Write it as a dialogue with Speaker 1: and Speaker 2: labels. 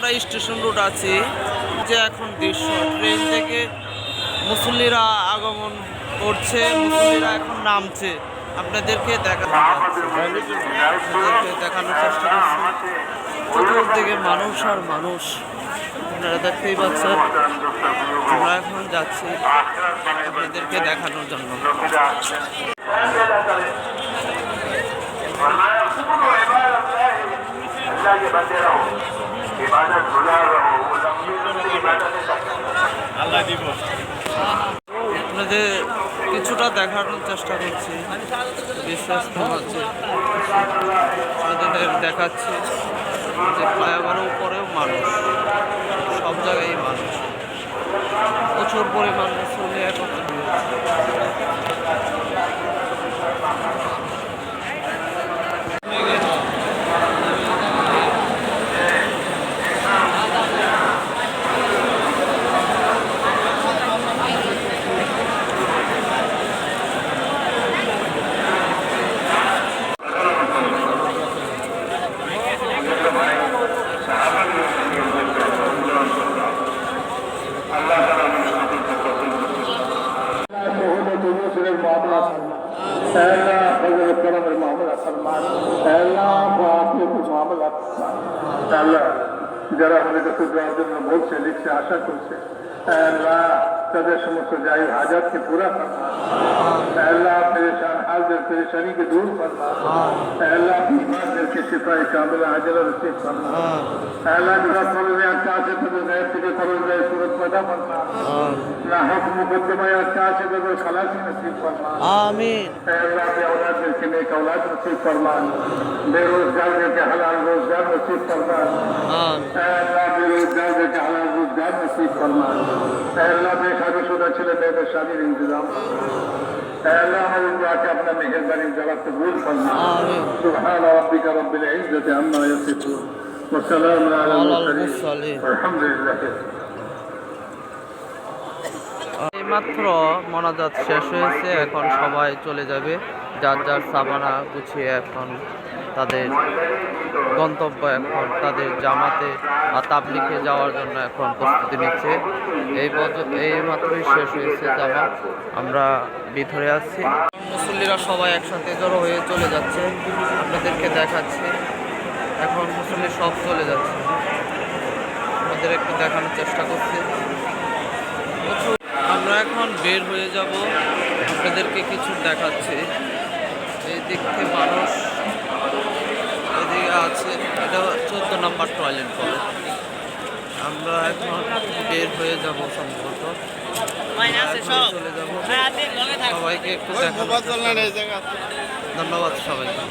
Speaker 1: আমরা station road আছি, যে এখন দৃশ্য ট্রেন থেকে মুসল্লিরা আগমন করছে, মুসল্লিরা এখন নামছে। আপনাদেরকে দেখানোর চেষ্টা করছি। চতুর্দিকে মানুষ আর মানুষ, আপনারা দেখতেই পাচ্ছেন। আমরা এখন যাচ্ছি আপনাদেরকে দেখানোর জন্য। আপনাদের কিছুটা দেখানোর চেষ্টা করছি, বিশ্বাস হচ্ছে আপনাদের দেখাচ্ছি যে ফ্লাইওভারের উপরেও মানুষ, সব জায়গায় মানুষ, প্রচুর পরিমাণ মুসল্লি একত্রিত
Speaker 2: যারা আমাদের কাছে দেওয়ার জন্য বলছে, লিখছে, আশা করছে, তাদের সমস্ত যাই হাজাতকে পুরা করনা, अल्लाह परेशान हाल दिल परेशानी के दूर करना, अल्लाह बीमार दिल के शिफाए कामिला आजिला नसीब करना, अल्लाह मेरा फर्ज है अच्छा से तो गैर के फर्ज है सूरत पैदा करना, ना हक मुकद्दमा अच्छा से तो खलासी नसीब करना,
Speaker 1: आमीन।
Speaker 2: अल्लाह के औलाद दिल के नेक औलाद नसीब फरमा, बेरोजगार दिल के हलाल रोजगार नसीब करना, अल्लाह बेरोजगार दिल के हलाल रोजगार नसीब करना, अल्लाह बेशादीशुदा ছেলে মেয়েদের শাদীর इंतजाम, अल्लाह हमारे दुआ के अपना मेहरबानी जवाब कबूल फरमा। सुभान रब्बिका रब्बिल इज्जति अम्मा यसिफून व सलामुन अलल मुरसलीन वल्हम्दुलिल्लाह।
Speaker 1: এইমাত্র মোনাজাত শেষ হয়েছে, এখন সবাই চলে যাবে যার যার সামানা গুছিয়ে, এখন তাদের গন্তব্য, এখন তাদের জামাতে বা তাবলিগে যাওয়ার জন্য এখন প্রস্তুতি নিচ্ছে। এই মাত্রই শেষ হয়েছে জামাত, আমরা ভিতরে আছি। মুসল্লিরা সবাই একসাথে জড়ো হয়ে চলে যাচ্ছে, আপনাদেরকে দেখাচ্ছি। এখন মুসল্লি সব চলে যাচ্ছে, আমাদের একটু দেখানোর চেষ্টা করছি। আমরা এখন বের হয়ে যাব, আপনাদেরকে কিছু দেখাচ্ছি। এই দিক থেকে মানুষ এদিকে আছে, এটা 14 নম্বর টয়লেট বলে। আমরা এখন বের হয়ে যাব, সম্ভবত চলে যাব। সবাইকে একটু দেখানোর, ধন্যবাদ সবাইকে।